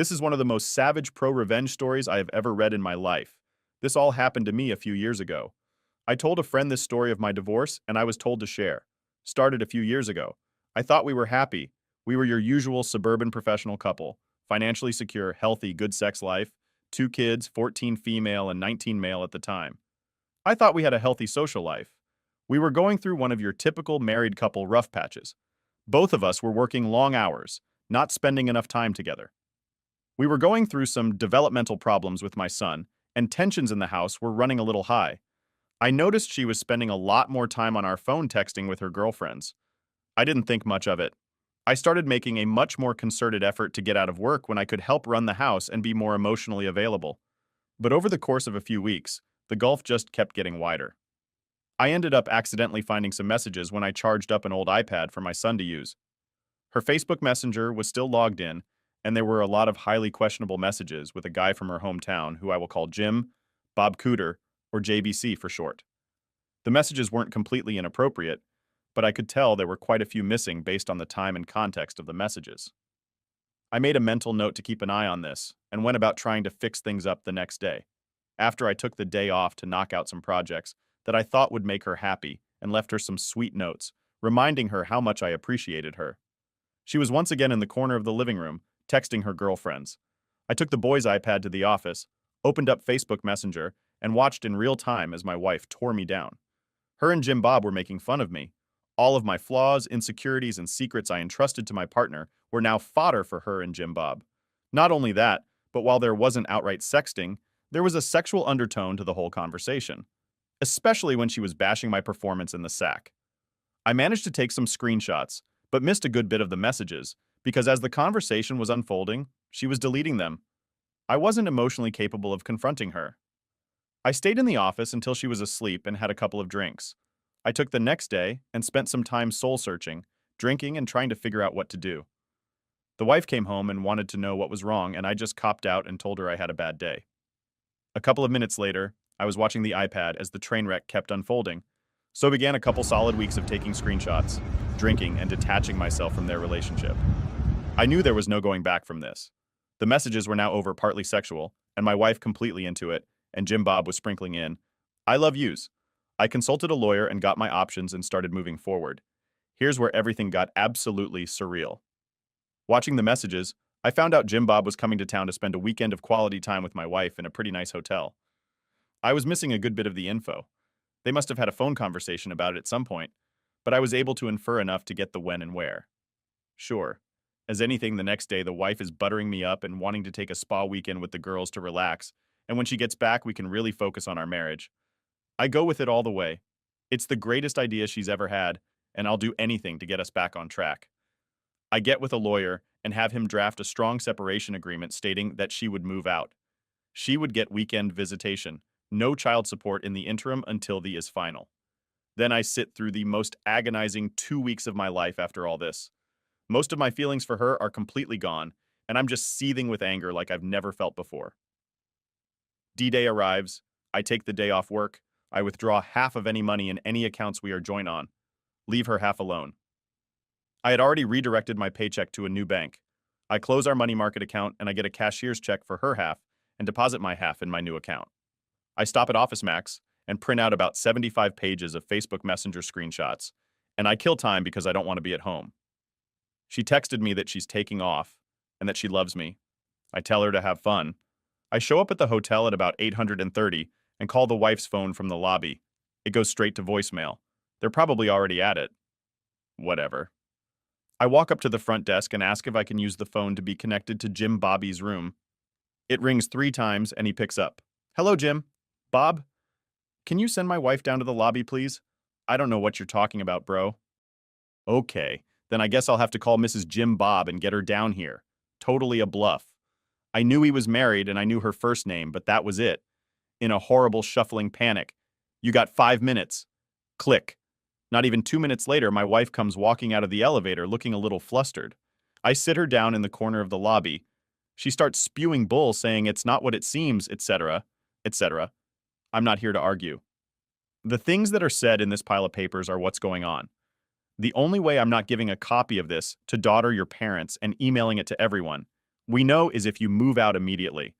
This is one of the most savage pro-revenge stories I have ever read in my life. This all happened to me a few years ago. I told a friend this story of my divorce, and I was told to share. Started a few years ago. I thought we were happy. We were your usual suburban professional couple, financially secure, healthy, good sex life, 2 kids, 14 female and 19 male at the time. I thought we had a healthy social life. We were going through one of your typical married couple rough patches. Both of us were working long hours, not spending enough time together. We were going through some developmental problems with my son, and tensions in the house were running a little high. I noticed she was spending a lot more time on our phone texting with her girlfriends. I didn't think much of it. I started making a much more concerted effort to get out of work when I could help run the house and be more emotionally available. But over the course of a few weeks, the gulf just kept getting wider. I ended up accidentally finding some messages when I charged up an old iPad for my son to use. Her Facebook Messenger was still logged in, and there were a lot of highly questionable messages with a guy from her hometown who I will call Jim, Bob Cooter, or JBC for short. The messages weren't completely inappropriate, but I could tell there were quite a few missing based on the time and context of the messages. I made a mental note to keep an eye on this and went about trying to fix things up the next day, after I took the day off to knock out some projects that I thought would make her happy and left her some sweet notes, reminding her how much I appreciated her. She was once again in the corner of the living room, texting her girlfriends. I took the boys' iPad to the office, opened up Facebook Messenger, and watched in real time as my wife tore me down. Her and Jim Bob were making fun of me. All of my flaws, insecurities, and secrets I entrusted to my partner were now fodder for her and Jim Bob. Not only that, but while there wasn't outright sexting, there was a sexual undertone to the whole conversation, especially when she was bashing my performance in the sack. I managed to take some screenshots, but missed a good bit of the messages, because as the conversation was unfolding, she was deleting them. I wasn't emotionally capable of confronting her. I stayed in the office until she was asleep and had a couple of drinks. I took the next day and spent some time soul-searching, drinking and trying to figure out what to do. The wife came home and wanted to know what was wrong, and I just copped out and told her I had a bad day. A couple of minutes later, I was watching the iPad as the train wreck kept unfolding. So began a couple solid weeks of taking screenshots, drinking, and detaching myself from their relationship. I knew there was no going back from this. The messages were now over partly sexual, and my wife completely into it, and Jim Bob was sprinkling in, "I love yous." I consulted a lawyer and got my options and started moving forward. Here's where everything got absolutely surreal. Watching the messages, I found out Jim Bob was coming to town to spend a weekend of quality time with my wife in a pretty nice hotel. I was missing a good bit of the info. They must have had a phone conversation about it at some point, but I was able to infer enough to get the when and where. Sure, as anything, the next day the wife is buttering me up and wanting to take a spa weekend with the girls to relax, and when she gets back we can really focus on our marriage. I go with it all the way. It's the greatest idea she's ever had, and I'll do anything to get us back on track. I get with a lawyer and have him draft a strong separation agreement stating that she would move out. She would get weekend visitation, no child support in the interim until the is final. Then I sit through the most agonizing 2 weeks of my life after all this. Most of my feelings for her are completely gone, and I'm just seething with anger like I've never felt before. D-Day arrives. I take the day off work. I withdraw half of any money in any accounts we are joint on. Leave her half alone. I had already redirected my paycheck to a new bank. I close our money market account and I get a cashier's check for her half and deposit my half in my new account. I stop at Office Max and print out about 75 pages of Facebook Messenger screenshots, and I kill time because I don't want to be at home. She texted me that she's taking off and that she loves me. I tell her to have fun. I show up at the hotel at about 8:30 and call the wife's phone from the lobby. It goes straight to voicemail. They're probably already at it. Whatever. I walk up to the front desk and ask if I can use the phone to be connected to Jim Bobby's room. It rings 3 times and he picks up. "Hello, Jim. Bob? Can you send my wife down to the lobby, please? I don't know what you're talking about, bro." Okay, then I guess I'll have to call Mrs. Jim Bob and get her down here. Totally a bluff. I knew he was married and I knew her first name, but that was it. In a horrible shuffling panic. "You got 5 minutes. Click. Not even 2 minutes later, my wife comes walking out of the elevator looking a little flustered. I sit her down in the corner of the lobby. She starts spewing bull saying it's not what it seems, etc., etc. I'm not here to argue. The things that are said in this pile of papers are what's going on. The only way I'm not giving a copy of this to daughter your parents and emailing it to everyone We know is if you move out immediately.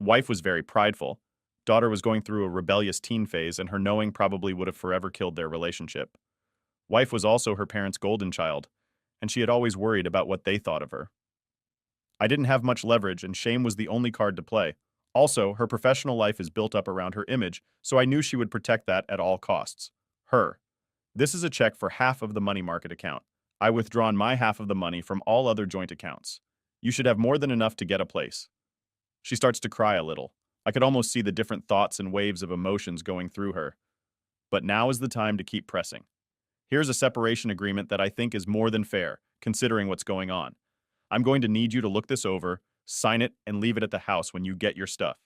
Wife was very prideful. Daughter was going through a rebellious teen phase, and her knowing probably would have forever killed their relationship. Wife was also her parents' golden child, and she had always worried about what they thought of her. I didn't have much leverage, and shame was the only card to play. Also, her professional life is built up around her image, so I knew she would protect that at all costs. Her. This is a check for half of the money market account. I withdrawn my half of the money from all other joint accounts. You should have more than enough to get a place. She starts to cry a little. I could almost see the different thoughts and waves of emotions going through her. But now is the time to keep pressing. Here's a separation agreement that I think is more than fair, considering what's going on. I'm going to need you to look this over, sign it, and leave it at the house when you get your stuff.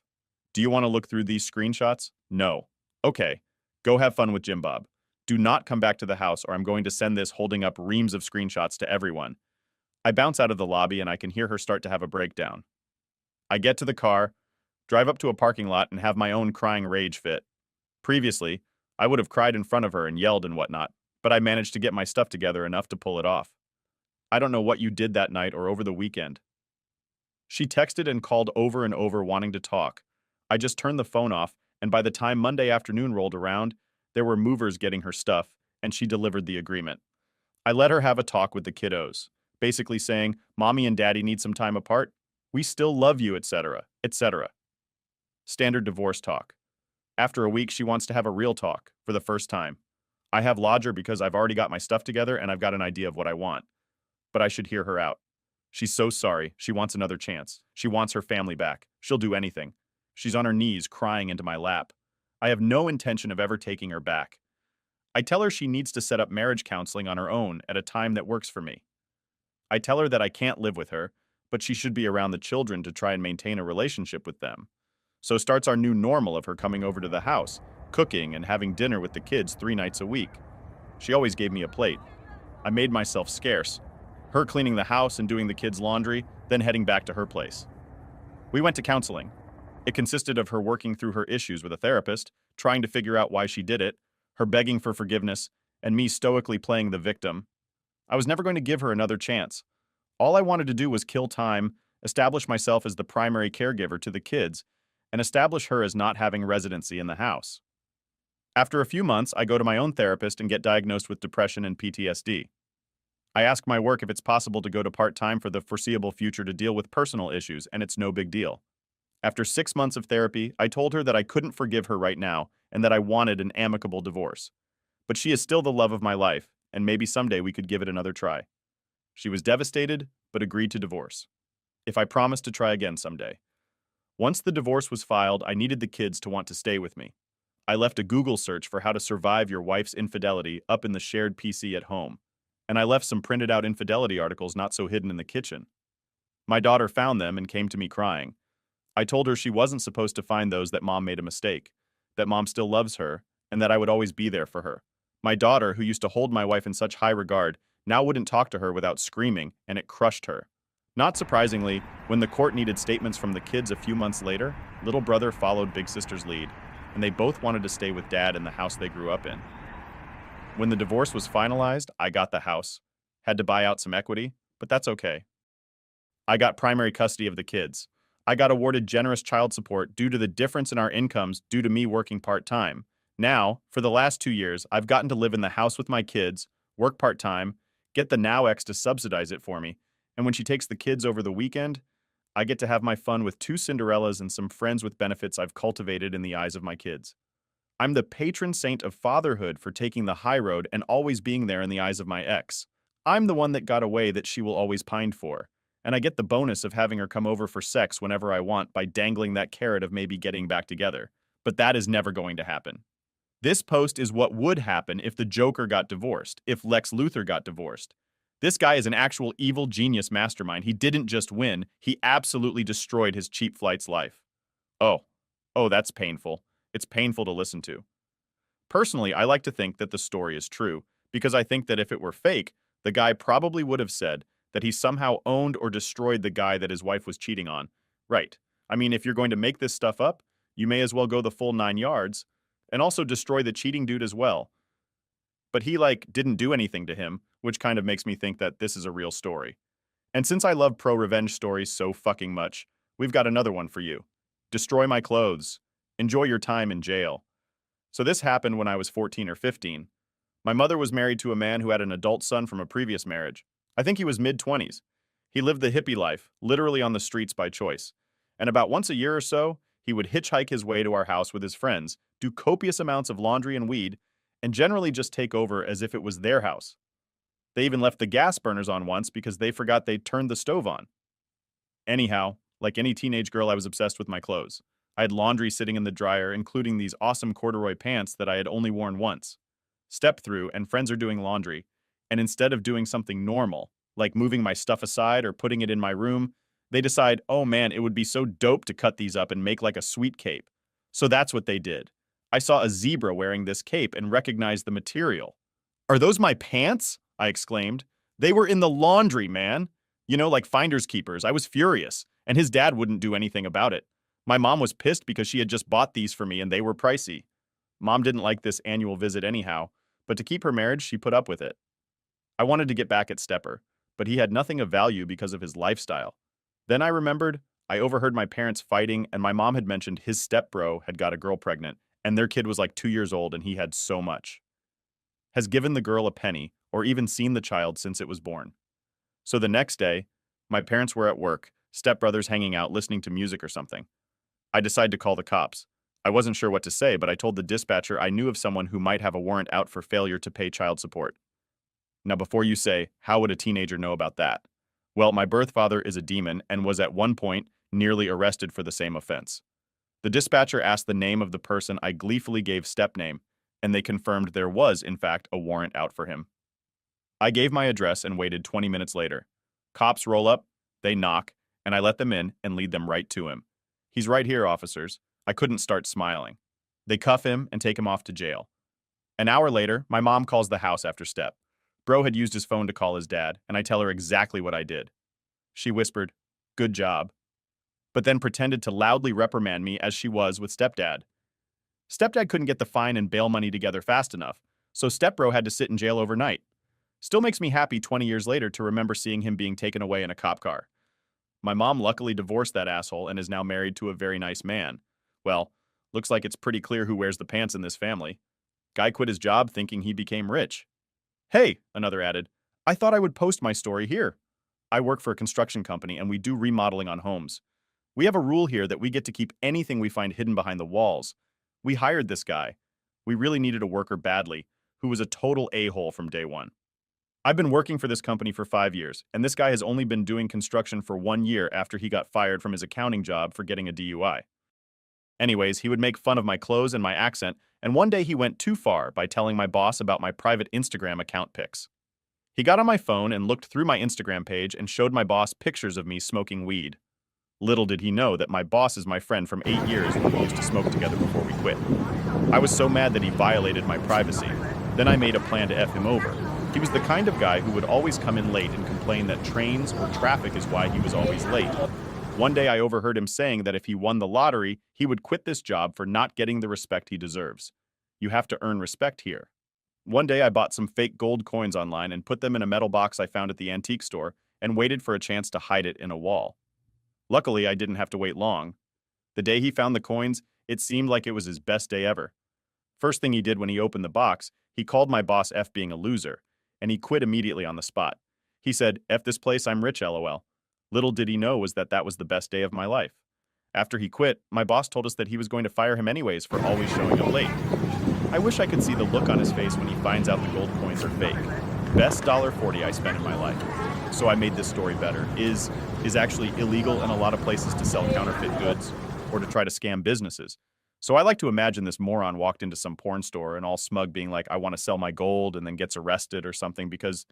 Do you want to look through these screenshots? No. Okay. Go have fun with Jim Bob. Do not come back to the house or I'm going to send this holding up reams of screenshots to everyone. I bounce out of the lobby and I can hear her start to have a breakdown. I get to the car, drive up to a parking lot, and have my own crying rage fit. Previously, I would have cried in front of her and yelled and whatnot, but I managed to get my stuff together enough to pull it off. I don't know what you did that night or over the weekend. She texted and called over and over wanting to talk. I just turned the phone off, and by the time Monday afternoon rolled around, there were movers getting her stuff, and she delivered the agreement. I let her have a talk with the kiddos, basically saying, Mommy and Daddy need some time apart. We still love you, etc., etc. Standard divorce talk. After a week, she wants to have a real talk, for the first time. I have lodger because I've already got my stuff together and I've got an idea of what I want. But I should hear her out. She's so sorry. She wants another chance. She wants her family back. She'll do anything. She's on her knees crying into my lap. I have no intention of ever taking her back. I tell her she needs to set up marriage counseling on her own at a time that works for me. I tell her that I can't live with her, but she should be around the children to try and maintain a relationship with them. So starts our new normal of her coming over to the house, cooking and having dinner with the kids 3 nights a week. She always gave me a plate. I made myself scarce. Her cleaning the house and doing the kids' laundry, then heading back to her place. We went to counseling. It consisted of her working through her issues with a therapist, trying to figure out why she did it, her begging for forgiveness, and me stoically playing the victim. I was never going to give her another chance. All I wanted to do was kill time, establish myself as the primary caregiver to the kids, and establish her as not having residency in the house. After a few months, I go to my own therapist and get diagnosed with depression and PTSD. I ask my work if it's possible to go to part-time for the foreseeable future to deal with personal issues, and it's no big deal. After 6 months of therapy, I told her that I couldn't forgive her right now and that I wanted an amicable divorce. But she is still the love of my life, and maybe someday we could give it another try. She was devastated, but agreed to divorce. If I promised to try again someday. Once the divorce was filed, I needed the kids to want to stay with me. I left a Google search for how to survive your wife's infidelity up in the shared PC at home, and I left some printed out infidelity articles not so hidden in the kitchen. My daughter found them and came to me crying. I told her she wasn't supposed to find those, that Mom made a mistake, that Mom still loves her, and that I would always be there for her. My daughter, who used to hold my wife in such high regard, now wouldn't talk to her without screaming, and it crushed her. Not surprisingly, when the court needed statements from the kids a few months later, little brother followed big sister's lead, and they both wanted to stay with Dad in the house they grew up in. When the divorce was finalized, I got the house. Had to buy out some equity, but that's okay. I got primary custody of the kids. I got awarded generous child support due to the difference in our incomes due to me working part-time. Now, for the last 2 years, I've gotten to live in the house with my kids, work part-time, get the Now Ex to subsidize it for me, and when she takes the kids over the weekend, I get to have my fun with 2 Cinderellas and some friends with benefits I've cultivated in the eyes of my kids. I'm the patron saint of fatherhood for taking the high road and always being there in the eyes of my ex. I'm the one that got away that she will always pine for, and I get the bonus of having her come over for sex whenever I want by dangling that carrot of maybe getting back together. But that is never going to happen. This post is what would happen if the Joker got divorced, if Lex Luthor got divorced. This guy is an actual evil genius mastermind. He didn't just win, he absolutely destroyed his cheap flight's life. Oh, that's painful. It's painful to listen to. Personally, I like to think that the story is true, because I think that if it were fake, the guy probably would have said that he somehow owned or destroyed the guy that his wife was cheating on. Right. I mean, if you're going to make this stuff up, you may as well go the full 9 yards, and also destroy the cheating dude as well. But he, didn't do anything to him, which kind of makes me think that this is a real story. And since I love pro-revenge stories so fucking much, we've got another one for you. Destroy my clothes. Enjoy your time in jail. So this happened when I was 14 or 15. My mother was married to a man who had an adult son from a previous marriage. I think he was mid-20s. He lived the hippie life, literally on the streets by choice. And about once a year or so, he would hitchhike his way to our house with his friends, do copious amounts of laundry and weed, and generally just take over as if it was their house. They even left the gas burners on once because they forgot they'd turned the stove on. Anyhow, like any teenage girl, I was obsessed with my clothes. I had laundry sitting in the dryer, including these awesome corduroy pants that I had only worn once. Step through, and friends are doing laundry, and instead of doing something normal, like moving my stuff aside or putting it in my room, they decide, oh man, it would be so dope to cut these up and make like a sweet cape. So that's what they did. I saw a zebra wearing this cape and recognized the material. Are those my pants? I exclaimed. They were in the laundry, man. You know, like finders keepers. I was furious, and his dad wouldn't do anything about it. My mom was pissed because she had just bought these for me and they were pricey. Mom didn't like this annual visit anyhow, but to keep her marriage, she put up with it. I wanted to get back at Stepper, but he had nothing of value because of his lifestyle. Then I remembered I overheard my parents fighting, and my mom had mentioned his stepbro had got a girl pregnant, and their kid was like 2 years old and he had so much. Has given the girl a penny or even seen the child since it was born. So the next day, my parents were at work, stepbrothers hanging out listening to music or something. I decided to call the cops. I wasn't sure what to say, but I told the dispatcher I knew of someone who might have a warrant out for failure to pay child support. Now, before you say, how would a teenager know about that? Well, my birth father is a demon and was at one point nearly arrested for the same offense. The dispatcher asked the name of the person I gleefully gave step name, and they confirmed there was, in fact, a warrant out for him. I gave my address and waited 20 minutes later. Cops roll up, they knock, and I let them in and lead them right to him. He's right here, officers. I couldn't start smiling. They cuff him and take him off to jail. An hour later, my mom calls the house after Step. Bro had used his phone to call his dad, and I tell her exactly what I did. She whispered, "Good job," but then pretended to loudly reprimand me as she was with Stepdad. Stepdad couldn't get the fine and bail money together fast enough, so Stepbro had to sit in jail overnight. Still makes me happy 20 years later to remember seeing him being taken away in a cop car. My mom luckily divorced that asshole and is now married to a very nice man. Well, looks like it's pretty clear who wears the pants in this family. Guy quit his job thinking he became rich. Hey, another added, I thought I would post my story here. I work for a construction company and we do remodeling on homes. We have a rule here that we get to keep anything we find hidden behind the walls. We hired this guy. We really needed a worker badly, who was a total a-hole from day one. I've been working for this company for 5 years, and this guy has only been doing construction for 1 year after he got fired from his accounting job for getting a DUI. Anyways, he would make fun of my clothes and my accent, and one day he went too far by telling my boss about my private Instagram account pics. He got on my phone and looked through my Instagram page and showed my boss pictures of me smoking weed. Little did he know that my boss is my friend from 8 years when we used to smoke together before we quit. I was so mad that he violated my privacy. Then I made a plan to F him over. He was the kind of guy who would always come in late and complain that trains or traffic is why he was always late. One day I overheard him saying that if he won the lottery, he would quit this job for not getting the respect he deserves. You have to earn respect here. One day I bought some fake gold coins online and put them in a metal box I found at the antique store and waited for a chance to hide it in a wall. Luckily, I didn't have to wait long. The day he found the coins, it seemed like it was his best day ever. First thing he did when he opened the box, he called my boss F being a loser, and he quit immediately on the spot. He said, "F this place, I'm rich, LOL." Little did he know was that was the best day of my life. After he quit, my boss told us that he was going to fire him anyways for always showing up late. I wish I could see the look on his face when he finds out the gold coins are fake. Best $1.40 I spent in my life. So I made this story better. Is actually illegal in a lot of places to sell counterfeit goods or to try to scam businesses. So I like to imagine this moron walked into some porn store and all smug being like, I want to sell my gold, and then gets arrested or something because,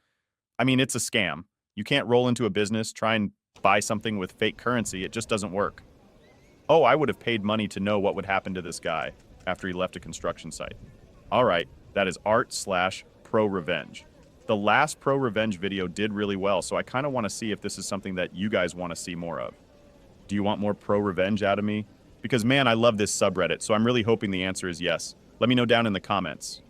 I mean, it's a scam. You can't roll into a business, try and buy something with fake currency. It just doesn't work. Oh, I would have paid money to know what would happen to this guy after he left a construction site. All right, that is art/pro-revenge. The last pro-revenge video did really well, so I kind of want to see if this is something that you guys want to see more of. Do you want more pro-revenge out of me? Because man, I love this subreddit, so I'm really hoping the answer is yes. Let me know down in the comments.